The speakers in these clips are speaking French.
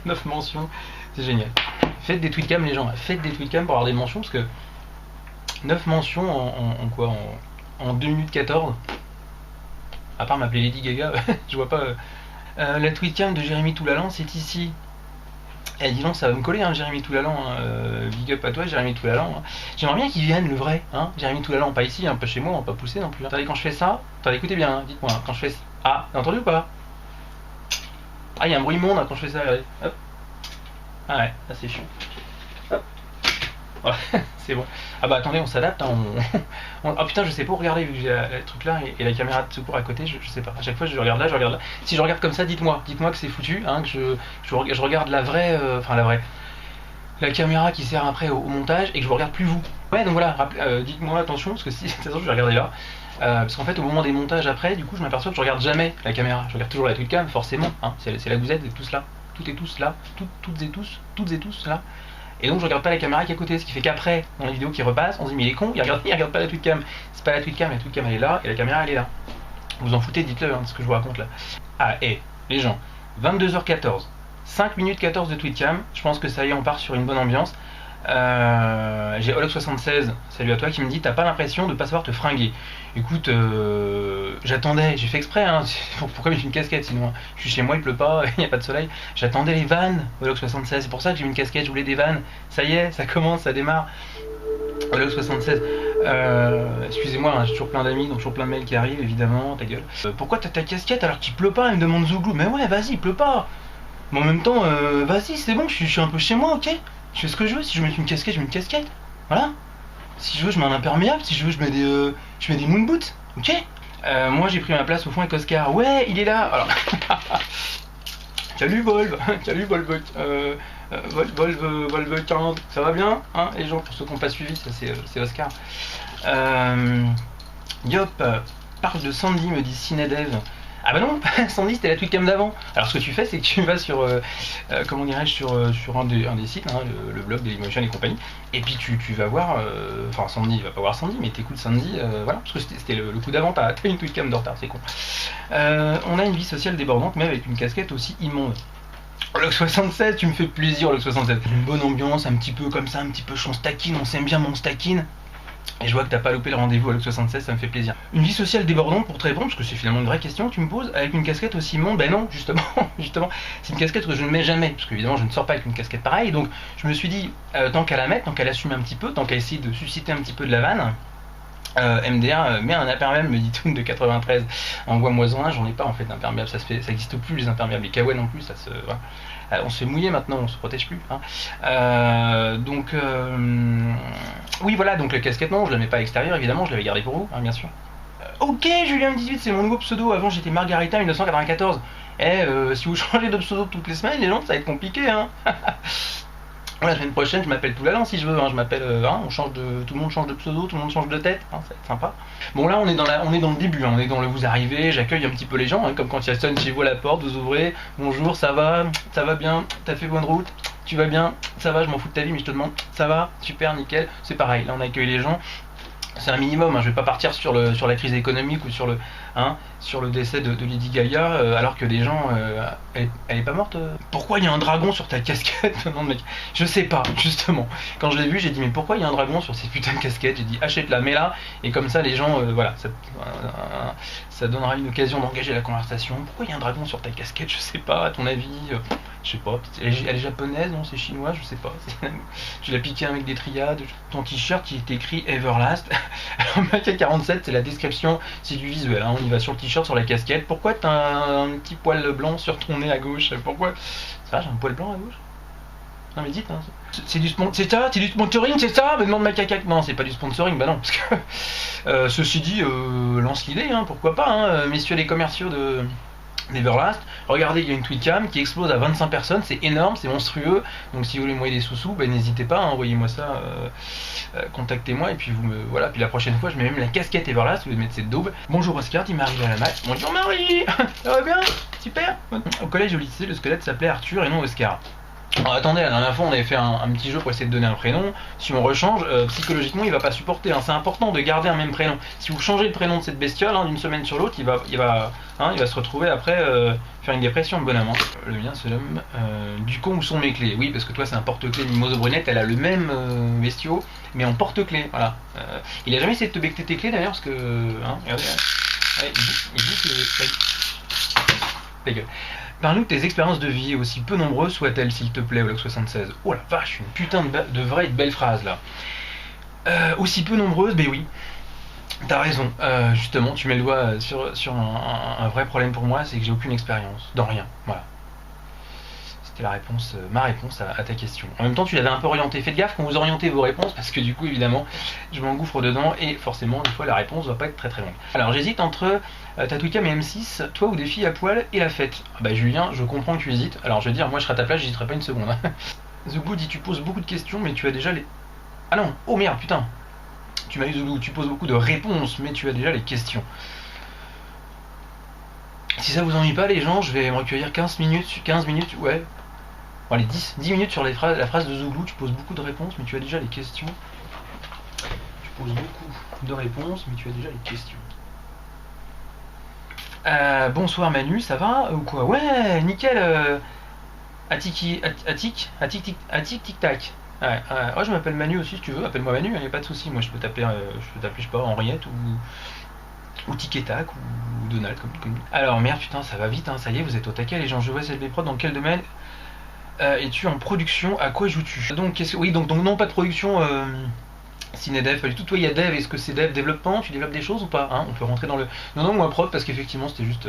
9 mentions, c'est génial. Faites des tweetcam les gens, faites des tweetcam pour avoir des mentions, parce que 9 mentions en quoi, en 2 minutes 14, à part m'appeler Lady Gaga, je vois pas. La tweetcam de Jérémy Toulalan, c'est ici. Eh dis donc, ça va me coller, hein, Jérémy Toulalan, hein. Big up à toi, Jérémy Toulalan. Hein. J'aimerais bien qu'il vienne, le vrai, hein, Jérémy Toulalan, pas ici, hein, pas chez moi, on va pas pousser non plus. Hein. Attendez, quand je fais ça, attendez, écoutez bien, hein, dites-moi, quand je fais... Ah, t'as entendu ou pas? Ah, il y a un bruit immonde, hein, quand je fais ça, regardez. Hop. Ah ouais, là c'est chiant. Hop. Voilà, c'est bon. Ah bah attendez, on s'adapte, hein, oh putain, je sais pas où regarder, vu que j'ai le truc là et la caméra de secours à côté, je sais pas. À chaque fois, je regarde là, je regarde là. Si je regarde comme ça, dites-moi que c'est foutu, hein, que je regarde la vraie, enfin la vraie, la caméra qui sert après au montage et que je vous regarde plus vous. Ouais, donc voilà, dites-moi attention, parce que si, de toute façon, je vais regarder là. Parce qu'en fait, au moment des montages après, du coup, je m'aperçois que je regarde jamais la caméra. Je regarde toujours la tweetcam, forcément, hein, c'est là que vous êtes, vous êtes tous là. Toutes et tous là, toutes et tous là. Et donc je regarde pas la caméra qui est à côté, ce qui fait qu'après, dans les vidéos qui repassent, on se dit mais il est con, il regarde pas la tweetcam. C'est pas la tweetcam elle est là et la caméra elle est là. Vous en foutez, dites-le, hein, ce que je vous raconte là. Ah, et les gens, 22h14, 5 minutes 14 de tweetcam, je pense que ça y est, on part sur une bonne ambiance. J'ai Olox76, salut à toi, qui me dit t'as pas l'impression de pas savoir te fringuer. Écoute, j'attendais, j'ai fait exprès, hein, pourquoi j'ai une casquette sinon, hein. Je suis chez moi, il pleut pas, il n'y a pas de soleil. J'attendais les vannes, Olox76, c'est pour ça que j'ai mis une casquette, je voulais des vannes. Ça y est, ça commence, ça démarre. Olox76, excusez-moi, hein, j'ai toujours plein d'amis, donc toujours plein de mails qui arrivent, évidemment, ta gueule. Pourquoi t'as ta casquette alors qu'il pleut pas? Il me demande Zouglou, mais ouais, vas-y, il pleut pas. Mais en même temps, vas-y, c'est bon, je suis un peu chez moi, ok? Je fais ce que je veux, si je veux mettre une casquette, je mets une casquette. Voilà. Si je veux, je mets un imperméable, si je veux, je mets des moon boots. Ok. Moi, j'ai pris ma place au fond avec Oscar. Ouais, il est là. Alors. Salut Volve. Salut Volve. Volve 40. Ça va bien, hein, les gens, pour ceux qui n'ont pas suivi, ça c'est Oscar. Yop. Parle de Sandy, me dit Cinedev. Ah bah non, Sandy c'était la tweetcam d'avant. Alors ce que tu fais, c'est que tu vas sur, comment dirais-je, sur un des sites, hein, le blog Dailymotion et compagnie, et puis tu vas voir, enfin Sandy, il va pas voir Sandy, mais t'écoutes Sandy, voilà, parce que c'était le coup d'avant, t'as une tweetcam de retard, c'est con. On a une vie sociale débordante, mais avec une casquette aussi immonde. Olox76, tu me fais plaisir, Olox76. Une bonne ambiance, un petit peu comme ça, un petit peu on se taquine, on s'aime bien, mais on se taquine. Et je vois que t'as pas loupé le rendez-vous à Olox76, ça me fait plaisir. Une vie sociale débordante, pour te répondre, parce que c'est finalement une vraie question que tu me poses, avec une casquette aussi immonde, ben non, justement, c'est une casquette que je ne mets jamais, parce qu'évidemment je ne sors pas avec une casquette pareille, donc je me suis dit, tant qu'à la mettre, tant qu'à l'assumer un petit peu, tant qu'à essayer de susciter un petit peu de la vanne, MDR met un imperméable, me dit Toon de 93, envoie-moi un, j'en ai pas en fait d'imperméable, ça existe plus les imperméables, les kawaii non plus, ça se... Voilà. On se fait mouiller maintenant, on se protège plus. Hein. Oui voilà, donc la casquette non, je la mets pas à l'extérieur évidemment, je l'avais gardée pour vous, hein, bien sûr. Ok, Julien18, c'est mon nouveau pseudo, avant j'étais Margarita 1994. Si vous changez de pseudo toutes les semaines, les gens, ça va être compliqué, hein. La semaine prochaine, je m'appelle Toulalan si je veux, hein, je m'appelle, hein, tout le monde change de pseudo, tout le monde change de tête, hein, ça va être sympa. Bon là, on est dans le début, hein, on est dans le vous arrivez, j'accueille un petit peu les gens, hein, comme quand il y a sonne chez vous à la porte, vous ouvrez, bonjour, ça va bien, t'as fait bonne route, tu vas bien, ça va, je m'en fous de ta vie, mais je te demande, ça va, super, nickel, c'est pareil, là on accueille les gens. C'est un minimum, hein, je vais pas partir sur la crise économique ou sur le décès de Lady Gaga, alors que des gens, elle est pas morte. Pourquoi il y a un dragon sur ta casquette? Non mec, je sais pas, justement. Quand je l'ai vu, j'ai dit mais pourquoi il y a un dragon sur ces putains de casquettes? J'ai dit achète-la, mets-la, et comme ça les gens, voilà, ça donnera une occasion d'engager la conversation. Pourquoi il y a un dragon sur ta casquette? Je sais pas, à ton avis, je sais pas, elle est japonaise, non, c'est chinois, je sais pas. Tu l'as piqué avec des triades. Ton t-shirt il est écrit Everlast. Alors Maka 47, c'est la description, c'est du visuel, hein. On y va sur le t-shirt, sur la casquette. Pourquoi t'as un petit poil blanc sur ton nez à gauche? Pourquoi? Ça, j'ai un poil blanc à gauche? Non mais dites, hein. C'est du sponsoring, c'est ça? Me demande Macaca. Non, c'est pas du sponsoring, bah non, parce que ceci dit, lance l'idée, hein, pourquoi pas, hein, messieurs les commerciaux d'Everlast, regardez, il y a une tweetcam qui explose à 25 personnes, c'est énorme, c'est monstrueux, donc si vous voulez m'envoyer des sous-sous, ben n'hésitez pas, hein, envoyez-moi ça, contactez-moi, et puis voilà, puis la prochaine fois je mets même la casquette Everlast, vous allez mettre cette daube. Bonjour Oscar, dit Marie à la mat. Bonjour Marie. Ça va bien? Super. Au collège et au lycée, le squelette s'appelait Arthur et non Oscar. Alors, attendez, la dernière fois on avait fait un petit jeu pour essayer de donner un prénom. Si on rechange, psychologiquement il va pas supporter. Hein. C'est important de garder un même prénom. Si vous changez le prénom de cette bestiole d'une semaine sur l'autre, il va se retrouver après faire une dépression, le bonhomme. Hein. Le mien se nomme du con où sont mes clés. Oui, parce que toi c'est un porte-clés. Mimoso Brunette, elle a le même bestiau, mais en porte-clés. Voilà. Il a jamais essayé de te becter tes clés d'ailleurs, parce que. Regardez. Ouais, il dit que. Ta gueule. Parle-nous de tes expériences de vie, aussi peu nombreuses soient-elles, s'il te plaît, Bloc 76. Oh la vache, une putain de vraie et de belle phrase là. Aussi peu nombreuses, ben oui. T'as raison, justement, tu mets le doigt sur un vrai problème pour moi, c'est que j'ai aucune expérience, dans rien, voilà. C'était ma réponse à ta question. En même temps, tu l'avais un peu orienté. Faites gaffe quand vous orientez vos réponses, parce que du coup, évidemment, je m'engouffre dedans, et forcément, des fois, la réponse va pas être très très longue. Alors, j'hésite entre Tatouikam et M6, toi ou des filles à poil et la fête. Ah bah Julien, je comprends que tu hésites. Alors, je veux dire, moi, je serai à ta place, j'hésiterai pas une seconde. Hein. Zougou dit, tu poses beaucoup de questions, mais tu as déjà les... Ah non, oh merde, putain. Tu m'as dit, Zougou, tu poses beaucoup de réponses, mais tu as déjà les questions. Si ça vous ennuie pas, les gens, je vais me recueillir 15 minutes, ouais. Bon, allez, 10 minutes sur la phrase de Zouglou, tu poses beaucoup de réponses, mais tu as déjà les questions. Tu poses beaucoup de réponses, mais tu as déjà les questions. Bonsoir Manu, ça va ou quoi? Ouais, nickel. Atik tic tac. Ouais, je m'appelle Manu aussi si tu veux, appelle-moi Manu, y a pas de souci. Moi je peux t'appeler, je sais pas, Henriette ou Tic et Tac ou Donald comme. Alors merde putain, ça va vite, hein, ça y est, vous êtes au taquet les gens. Je vois SLB Prod, dans quel domaine es-tu en production? À quoi joues-tu? Donc donc non, pas de production. Cinédev, pas du tout. Toi, il y a dev. Est-ce que c'est dev développement? Tu développes des choses ou pas? On peut rentrer dans le. Non, moi prod parce qu'effectivement c'était juste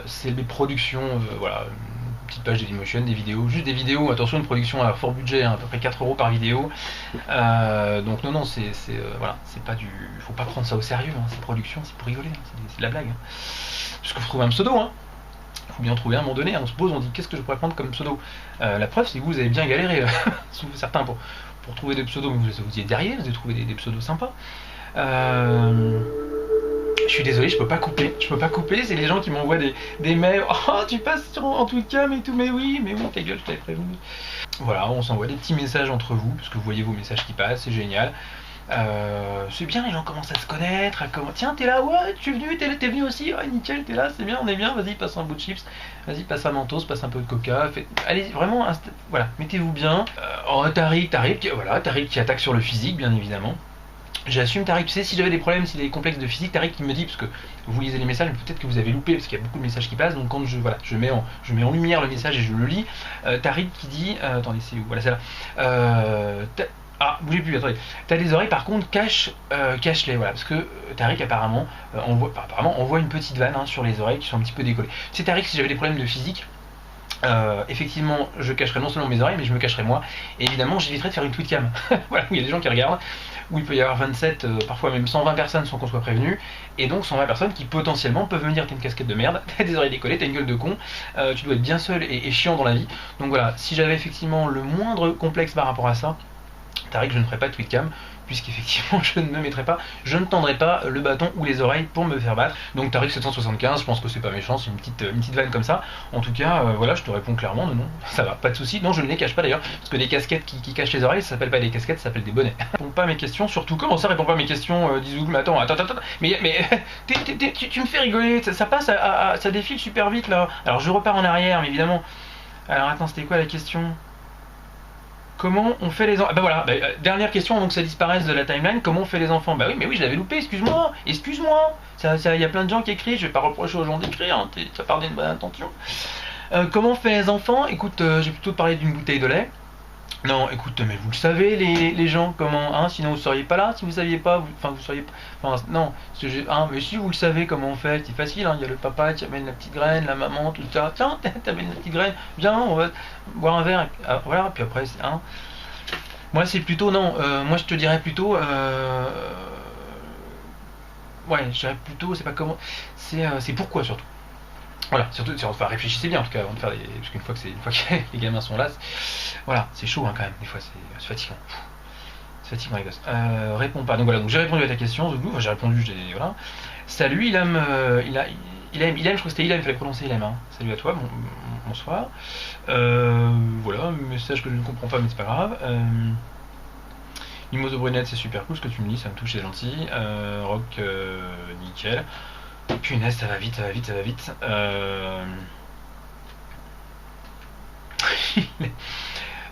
c'est des productions, voilà, une petite page Dailymotion, des vidéos, juste des vidéos. Attention, une production à fort budget, hein, à peu près 4 € par vidéo. Donc non, c'est voilà, c'est pas du. Faut pas prendre ça au sérieux. Hein, ces productions, c'est pour rigoler, hein, c'est de la blague. Hein. Parce qu'il faut trouver un pseudo. Hein. Faut bien trouver à un moment donné. On se pose, on dit qu'est-ce que je pourrais prendre comme pseudo. La preuve, c'est que vous avez bien galéré, certains pour trouver des pseudos, mais vous y êtes derrière, vous avez trouvé des pseudos sympas. Je suis désolé, je peux pas couper, c'est les gens qui m'envoient des mails. Oh, tu passes en Twitcam et tout, mais oui, ta gueule, je t'avais prévenu. Voilà, on s'envoie des petits messages entre vous, parce que vous voyez vos messages qui passent, c'est génial. C'est bien, les gens commencent à se connaître, tiens, t'es là, ouais, t'es venu aussi, ouais, nickel, t'es là, c'est bien, on est bien, vas-y, passe un bout de chips, vas-y, passe un mentos, passe un peu de coca, allez, vraiment, voilà, mettez-vous bien. Tariq qui attaque sur le physique, bien évidemment. J'assume Tariq, tu sais, si j'avais des problèmes, si des complexes de physique, Tariq qui me dit, parce que vous lisez les messages, mais peut-être que vous avez loupé, parce qu'il y a beaucoup de messages qui passent, donc quand je mets en lumière le message et je le lis, Tariq qui dit, attendez, c'est où? Voilà, c'est là. Bougez plus, attendez. T'as des oreilles, par contre, cache-les, voilà, parce que Tariq apparemment envoie une petite vanne sur les oreilles qui sont un petit peu décollées. C'est Tariq, si j'avais des problèmes de physique, effectivement, je cacherais non seulement mes oreilles, mais je me cacherais moi. Et évidemment, j'éviterais de faire une tweetcam. Voilà, où il y a des gens qui regardent, où il peut y avoir 27, parfois même 120 personnes sans qu'on soit prévenu, et donc 120 personnes qui potentiellement peuvent me dire t'as une casquette de merde, t'as des oreilles décollées, t'as une gueule de con, tu dois être bien seul et chiant dans la vie. Donc voilà, si j'avais effectivement le moindre complexe par rapport à ça, Tariq, je ne ferai pas de tweetcam, puisqu'effectivement je ne me mettrai pas, je ne tendrai pas le bâton ou les oreilles pour me faire battre. Donc Tariq 775, je pense que c'est pas méchant, c'est une petite vanne comme ça. En tout cas, voilà, je te réponds clairement, non, ça va, pas de soucis. Non, je ne les cache pas d'ailleurs, parce que des casquettes qui cachent les oreilles, ça s'appelle pas des casquettes, ça s'appelle des bonnets. Réponds pas à mes questions, surtout comment ça répond pas à mes questions, disons, mais attends, mais tu me fais rigoler, ça passe, ça défile super vite là. Alors je repars en arrière, mais évidemment. Alors attends, c'était quoi la question? Comment on fait les enfants? Dernière question avant que ça disparaisse de la timeline, comment on fait les enfants? Bah oui, je l'avais loupé, excuse-moi. Il y a plein de gens qui écrivent, je vais pas reprocher aux gens d'écrire, hein, ça part d'une bonne intention. Comment on fait les enfants? Écoute, j'ai plutôt parlé d'une bouteille de lait. Non, écoute, mais vous le savez, les gens, comment, hein, sinon vous seriez pas là, si vous saviez pas, vous seriez pas, non, mais si vous le savez comment on fait, c'est facile, hein, il y a le papa qui amène la petite graine, la maman, tout ça, tiens, t'amènes la petite graine, viens, on va boire un verre, voilà, puis après, moi c'est plutôt, non, moi je te dirais plutôt, je dirais plutôt, c'est pas comment, c'est pourquoi surtout. Voilà, surtout, réfléchissez bien en tout cas avant de faire parce qu'une fois que les gamins sont là, voilà, c'est chaud quand même, des fois c'est fatigant. C'est fatigant les gosses. Réponds pas. Donc voilà, donc j'ai répondu à ta question, Zougou, j'ai répondu, voilà. Salut, Ilem, je crois que c'était Ilem, il fallait prononcer Ilem. Hein. Salut à toi, bonsoir. Voilà, message que je ne comprends pas, mais c'est pas grave. Mimoso Brunette, c'est super cool ce que tu me dis, ça me touche, c'est gentil. Rock, nickel. Punaise, ça va vite, ça va vite, ça va vite.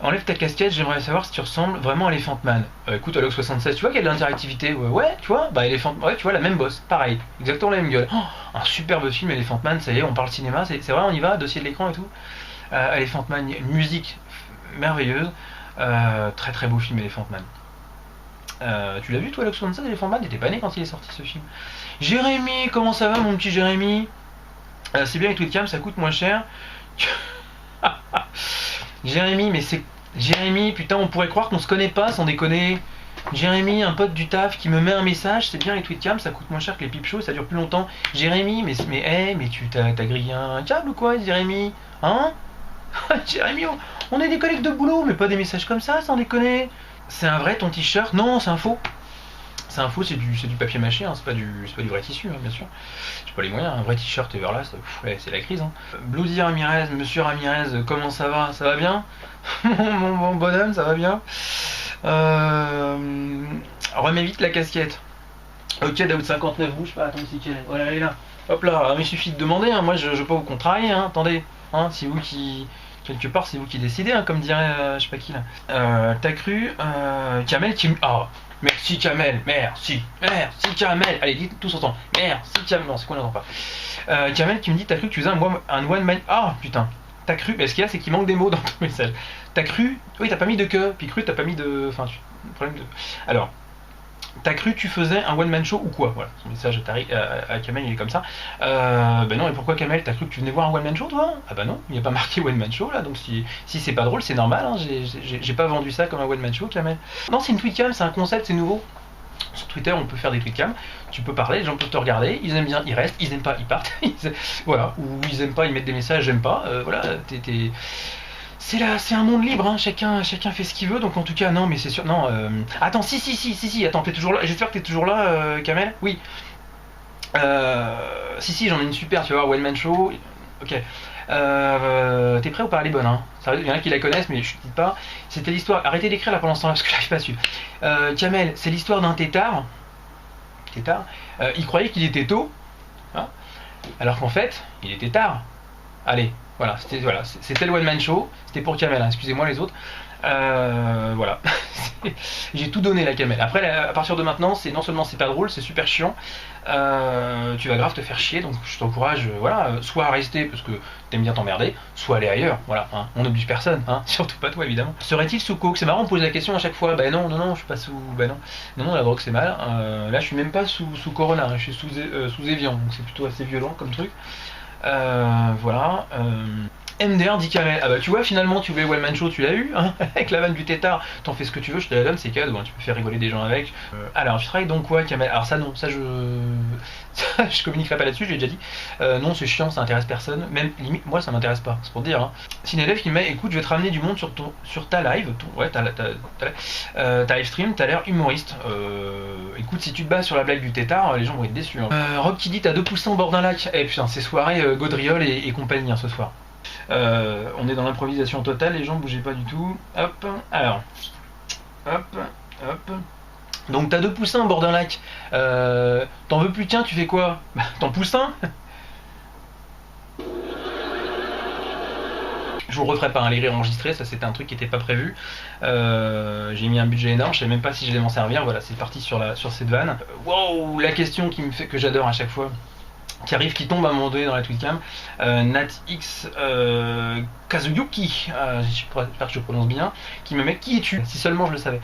Enlève ta casquette, j'aimerais savoir si tu ressembles vraiment à Elephant Man. Écoute, Alok 76, tu vois qu'il y a de l'interactivité. Ouais, tu vois, bah ouais, tu vois la même bosse, pareil, exactement la même gueule. Oh, un superbe film, Elephant Man, ça y est, on parle cinéma, c'est vrai, on y va, dossier de l'écran et tout. Elephant Man, une musique merveilleuse, très très beau film, Elephant Man. Tu l'as vu toi, Alok 76, Elephant Man? T'étais pas né quand il est sorti ce film. Jérémy, comment ça va mon petit Jérémy? C'est bien avec Twitcam, ça coûte moins cher. Jérémy, mais c'est... Jérémy, putain, on pourrait croire qu'on se connaît pas sans déconner. Jérémy, un pote du taf qui me met un message, c'est bien les tweetcams, ça coûte moins cher que les pipe shows, ça dure plus longtemps. Jérémy, mais tu t'as grillé un câble ou quoi, Jérémy? Hein? Jérémy, on est des collègues de boulot, mais pas des messages comme ça, sans déconner. C'est un vrai ton t-shirt? Non, c'est un faux. C'est un faux, c'est du papier mâché, hein, c'est pas du vrai tissu, hein, bien sûr. J'ai pas les moyens, un vrai t-shirt Everlast, ouais, c'est la crise. Hein. Bloody Ramirez, monsieur Ramirez, comment ça va? Ça va bien? mon bonhomme, ça va bien? Remets vite la casquette. Ok, Daoud 59, bouge pas, attends, c'est quelle? Voilà, elle est là. Hop là, mais il suffit de demander, hein. Moi je veux pas vous contrarier, hein. Attendez, hein, c'est vous qui... Quelque part, c'est vous qui décidez, hein, comme dirait je sais pas qui là. T'as cru Kamel qui... Oh, merci Kamel, merci Kamel. Allez, dites tous ensemble. Merci Kamel. Non, c'est quoi, on n'entend pas. Kamel qui me dit, t'as cru que tu faisais un one man... Ah, putain. T'as cru... Mais ce qu'il y a, c'est qu'il manque des mots dans ton message. T'as cru... Oui, t'as pas mis de que. Puis cru, t'as pas mis de... Enfin, problème de... Alors... T'as cru que tu faisais un one man show ou quoi? Voilà, son message à Kamel, il est comme ça. Ben non, et pourquoi Kamel? T'as cru que tu venais voir un one man show toi? Ah bah non, il n'y a pas marqué one man show là, donc si c'est pas drôle, c'est normal, hein. J'ai pas vendu ça comme un one man show, Kamel. Non, c'est une tweetcam, c'est un concept, c'est nouveau. Sur Twitter, on peut faire des tweetcams, tu peux parler, les gens peuvent te regarder, ils aiment bien, ils restent, ils aiment pas, ils partent. Voilà, ou ils aiment pas, ils mettent des messages, j'aime pas, voilà, c'est un monde libre, hein. Chacun fait ce qu'il veut, donc en tout cas, non, mais c'est sûr, non, attends, si, attends, t'es toujours là, j'espère que t'es toujours là, Kamel, oui, si, j'en ai une super, tu vois, one man show, ok, t'es prêt ou pas? Elle est bonne, hein, il y en a qui la connaissent, mais je ne dis pas, c'était l'histoire, arrêtez d'écrire là pendant ce temps-là, parce que j'arrive pas à suivre, Kamel, c'est l'histoire d'un tétard, il croyait qu'il était tôt, hein, alors qu'en fait, il était tard, allez. Voilà, c'était le one man show, c'était pour Kamel, hein, excusez-moi les autres. Voilà, j'ai tout donné la Kamel. Après, à partir de maintenant, non seulement c'est pas drôle, c'est super chiant. Tu vas grave te faire chier, donc je t'encourage, voilà, soit à rester parce que t'aimes bien t'emmerder, soit aller ailleurs. Voilà, hein, on n'oblige personne, hein, surtout pas toi évidemment. Serait-il sous coke? C'est marrant, on pose la question à chaque fois. Bah non, je suis pas sous. Bah non, la drogue c'est mal. Là, je suis même pas sous Corona, hein, je suis sous Evian, donc c'est plutôt assez violent comme truc. Voilà. MDR dit Kamel. Ah bah tu vois, finalement tu voulais One Man Show, tu l'as eu, hein, avec la vanne du tétard, t'en fais ce que tu veux, je te la donne, c'est cadeau, hein, tu peux faire rigoler des gens avec. Alors tu travailles donc quoi, Kamel? Alors ça non, ça je communiquerai pas là-dessus, j'ai déjà dit. Non, c'est chiant, ça intéresse personne, même limite moi ça m'intéresse pas, c'est pour te dire. Hein. Si une élève qui me met, écoute, je vais te ramener du monde sur ta live, ta live stream, t'as l'air humoriste. Écoute, si tu te bases sur la blague du tétard, les gens vont être déçus. Hein. Rob qui dit t'as 2 poussins au bord d'un lac. Eh putain, c'est soirée Gaudriol et compagnie hein, ce soir. On est dans l'improvisation totale, les gens bougez pas du tout. Hop, alors. Hop. Donc t'as 2 poussins au bord d'un lac. T'en veux plus qu'un, tu fais quoi? Bah, t'en pousses un. Je vous le referai pas, hein, les rires enregistrés, ça c'était un truc qui était pas prévu. J'ai mis un budget énorme, je sais même pas si je vais m'en servir. Voilà, c'est parti sur cette vanne. Wow, la question qui me fait que j'adore à chaque fois. Qui tombe à un moment donné dans la tweetcam. NatX Kazuyuki, j'espère que je prononce bien, qui me met qui es-tu? Si seulement je le savais.